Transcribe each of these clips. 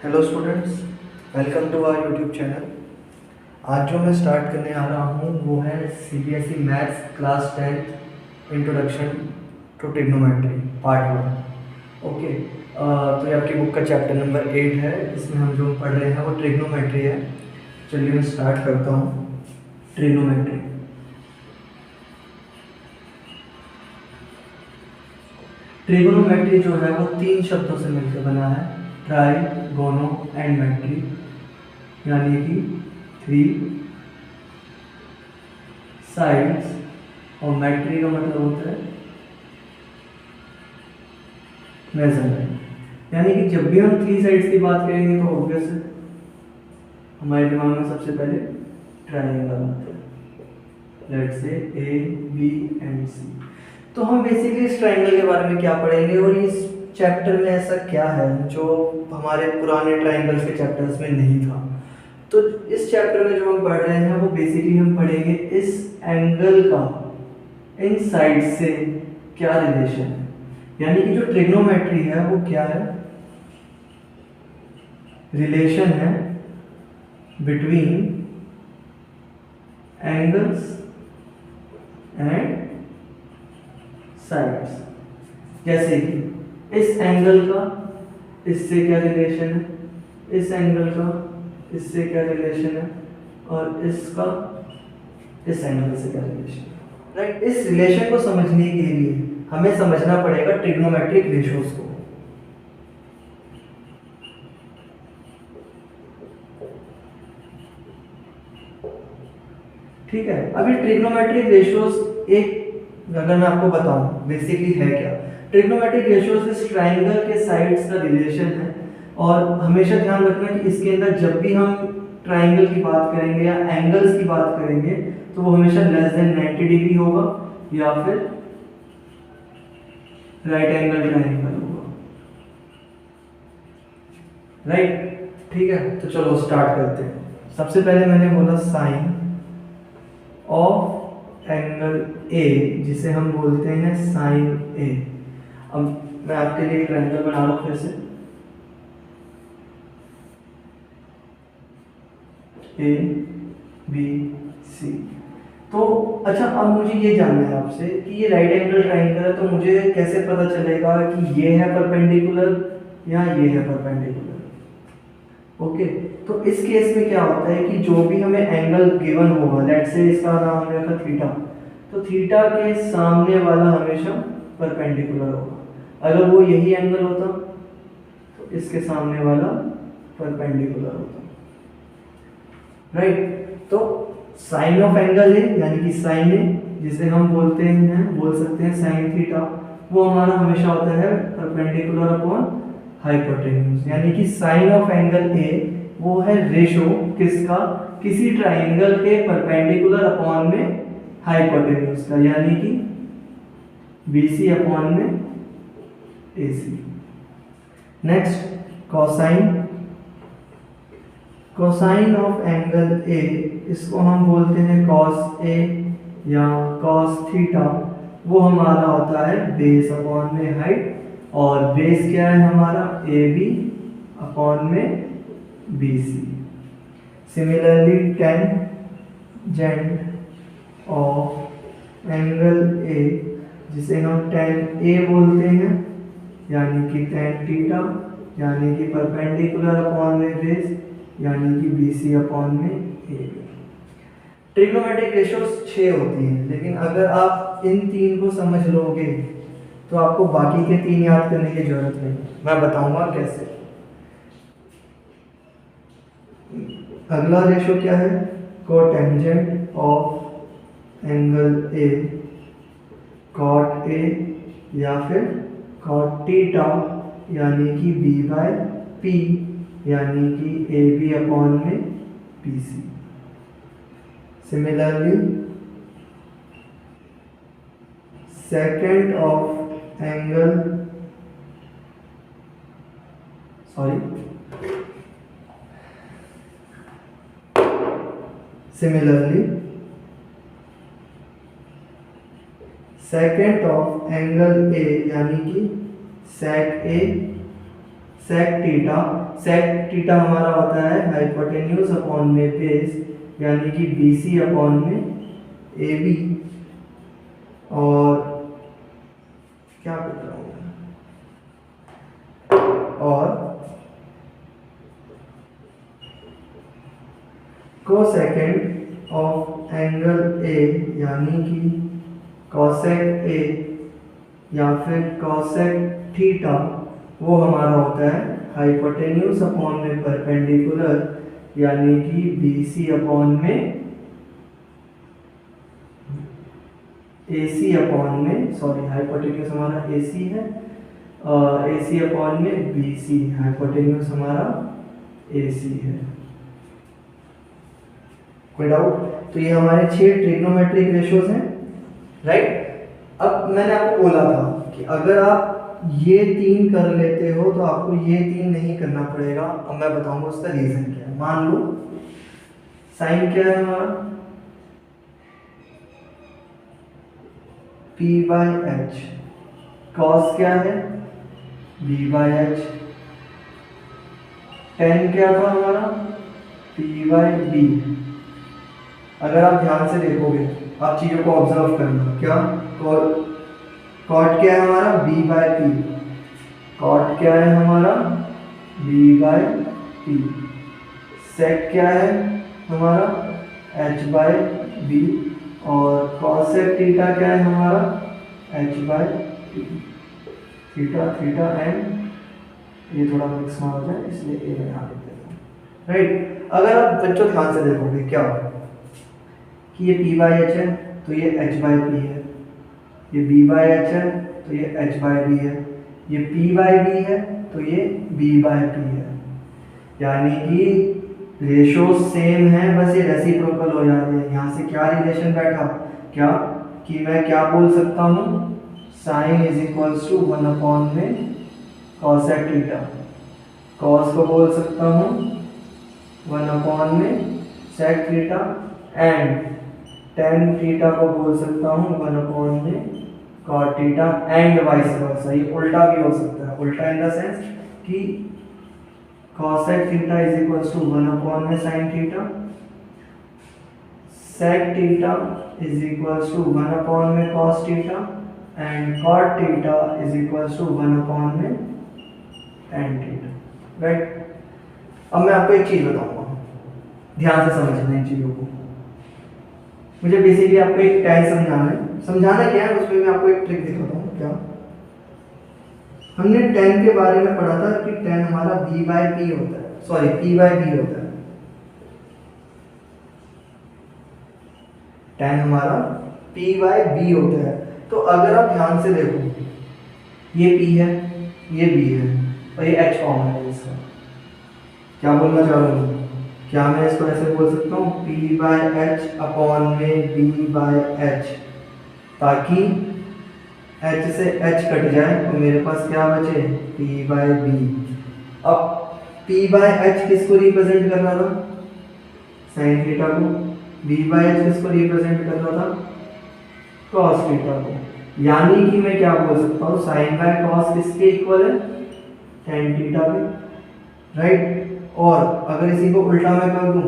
Hello students, welcome to our YouTube channel. आज जो मैं स्टार्ट करने आ रहा हूँ वो है CBSE maths class 10 introduction to trigonometry part 1। ओके, तो ये आपकी बुक का चैप्टर नंबर 8 है। इसमें हम जो पढ़ रहे हैं वो ट्रिग्नोमेट्री है। चलिए मैं स्टार्ट करता हूँ। ट्रिग्नोमेट्री ट्रिग्नोमेट्री जो है वो 3 शब्दों से मिलकर बना है, ट्राई, गोनो एंड मेट्री, यानी कि 3 साइड्स, और मेट्री का मतलब होता है मेजरमेंट। यानी कि जब भी हम 3 साइड्स की बात करेंगे तो ऑब्वियस हमारे दिमाग में सबसे पहले ट्रायंगल आता है। Let's say A B and सी। तो हम बेसिकली इस ट्रायंगल के बारे में क्या पढ़ेंगे और इस चैप्टर में ऐसा क्या है जो हमारे पुराने ट्रायंगल्स के चैप्टर्स में नहीं था। तो इस चैप्टर में जो हम पढ़ रहे हैं वो बेसिकली हम पढ़ेंगे इस एंगल का इन साइड से क्या रिलेशन है। यानी कि जो ट्रिग्नोमेट्री है वो क्या है, रिलेशन है बिटवीन एंगल्स एंड साइड्स। जैसे कि इस एंगल का इससे क्या रिलेशन है, इस एंगल का इससे क्या रिलेशन है, और इसका इस एंगल से क्या रिलेशन है। राइट, इस रिलेशन को समझने के लिए हमें समझना पड़ेगा ट्रिग्नोमेट्रिक रेशियोज को। ठीक है, अभी ट्रिग्नोमेट्रिक रेशियोज एक अगर मैं आपको बताऊं बेसिकली है क्या। ट्रिग्नोमेट्रिक रेशियोज इस ट्रायंगल के साइड्स का रिलेशन है, और हमेशा ध्यान रखना कि इसके अंदर जब भी हम ट्रायंगल की बात करेंगे या एंगल्स की बात करेंगे तो वो हमेशा लेस देन 90 डिग्री होगा या फिर राइट एंगल ट्रायंगल होगा। राइट, ठीक है, तो चलो स्टार्ट करते हैं। सबसे पहले मैंने बोला साइन ऑफ एंगल ए, जिसे हम बोलते हैं साइन ए। अब मैं आपके लिए ट्रायंगल बना रहा हूं फिर से, ए बी सी। तो अच्छा, अब मुझे ये जानना है आपसे कि ये राइट एंगल ट्रायंगल है, तो मुझे कैसे पता चलेगा कि ये है परपेंडिकुलर या ये है परपेंडिकुलर। ओके, तो इस केस में क्या होता है कि जो भी हमें एंगल गिवन होगा, लेट्स से इसका नाम हमने रखा थीटा, तो थीटा के सामने वाला हमेशा परपेंडिकुलर होगा। अगर वो यही एंगल होता तो इसके सामने वाला परपेंडिकुलर होता। राइट, तो साइन ऑफ एंगल है यानी कि साइन ए, जिसे हम बोल सकते हैं साइन थीटा, वो हमारा हमेशा होता है परपेंडिकुलर अपॉन हाइपोटेन्यूज। यानी कि साइन ऑफ एंगल ए वो है रेशो किसका, किसी ट्रायंगल के परपेंडिकुलर अपॉन में हाइपोटेन्यूज का, यानी कि बीसी अपॉन में AC. Next cosine, cosine of angle ए, इसको हम बोलते हैं कॉस ए या कॉस थीटा। वो हमारा होता है बेस अपॉन में हाइट, और बेस क्या है हमारा ए बी अपॉन में B C. Similarly tangent of angle A, जिसे हम टेन ए बोलते हैं, यानी कि टेन थीटा, यानी कि परपेंडिकुलर अपॉन में बेस, यानी कि बी सी अपॉन में ए बी। ट्रिग्नोमेट्रिक रेशियोज 6 होती हैं, लेकिन अगर आप इन 3 को समझ लोगे तो आपको बाकी के 3 याद करने की जरूरत नहीं। मैं बताऊंगा कैसे। अगला रेशियो क्या है, cotangent of angle A, cot A या फिर कॉट थीटा, यानी कि बी बाय पी, यानी कि ए बी अपॉन में P C. Similarly secant of angle similarly secant of angle A, यानी कि सेक ए सेक थीटा हमारा होता है हाइपोटेन्यूज अपॉन में बेस, यानी कि BC अपॉन में AB। और क्या कर रहा हूँ, और कोसेकेंड ऑफ एंगल A, यानी कि कॉसेक A या फिर कॉसेक थीटा, वो हमारा होता है हाइपोटेन्यूज अपॉन में परपेंडिकुलर, यानी कि BC अपॉन में AC अपॉन में, सॉरी हाइपोटेन्यूज हमारा AC है, AC अपॉन में BC, हाइपोटेन्यूज हमारा AC है। कोई डाउट? तो ये हमारे 6 ट्रिग्नोमेट्रिक रेशियोज हैं, राइट। अब मैंने आपको बोला था कि अगर आप ये 3 कर लेते हो तो आपको ये 3 नहीं करना पड़ेगा। अब मैं बताऊंगा उसका रीजन क्या है। मान लो साइन क्या है हमारा, P/H, कॉस क्या है, B/H, टेन क्या था हमारा, P/B। अगर आप ध्यान से देखोगे, आप चीजों को ऑब्जर्व करना, क्या कॉट क्या है हमारा, B/P, कॉट क्या है हमारा, B/P, सेक क्या है हमारा, H/B, और कॉसेक थीटा क्या है हमारा, H/P। थीटा थीटा एंड ये थोड़ा मिक्स ना हो जाए इसलिए ये मैं यहाँ लिख देता हूँ, राइट। अगर आप बच्चों ध्यान से देखोगे क्या कि ये P/H है तो ये H/P है, ये B/H है तो ये H/B है, ये P/B है तो ये B/P है, यानी कि रेशो सेम है, बस ये रेसिप्रोकल हो जाते हैं। यहाँ से क्या रिलेशन बैठा, क्या कि मैं क्या बोल सकता हूँ, sine is equals to 1 upon में कॉसेक थीटा, कॉस को बोल सकता हूँ 1 अपॉन में sec theta, and tan theta को बोल सकता हूँ 1 अपॉन में cot theta, and vice versa. ये उल्टा भी हो सकता है, उल्टा इन द सेंस कि cosec theta is equals to 1 upon में sine theta, sec theta is equals to 1 upon में cos theta, and cot theta is equals to 1 upon में टेन थीटा, राइट। अब मैं आपको एक चीज बताऊंगा, ध्यान से समझना इन चीजों को। मुझे बेसिकली आपको एक टैन समझाना है। समझाना क्या है, उसमें मैं आपको एक ट्रिक दिखाता हूँ। क्या हमने टैन के बारे में पढ़ा था कि टैन हमारा B/P होता है, सॉरी P/B होता है। टैन हमारा P/B होता है। तो अगर आप ध्यान से देखो, ये P है, ये B है, और ये H कॉमन है इसका। क्या बोलना चाह रहा हूँ, क्या मैं इसको ऐसे बोल सकता हूँ P/H अपॉन में B/H, ताकि H से H कट जाए तो मेरे पास क्या बचे, P/B। अब P/H किसको रिप्रेजेंट कर रहा था, साइन थीटा को, B/H किसको रिप्रेजेंट कर रहा था, कॉस थीटा को। यानी कि मैं क्या बोल सकता हूँ, साइन बाय कॉस किसके इक्वल है, टेन थीटा के, राइट। और अगर इसी को उल्टा मैं कर दूं,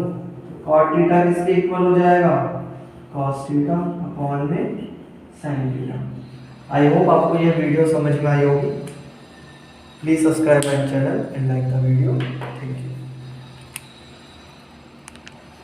कॉट थीटा किसके इक्वल हो जाएगा, कॉस थीटा अपॉन में साइन थीटा। आई होप आपको यह वीडियो समझ में आई होगी। Please subscribe my channel and like the video.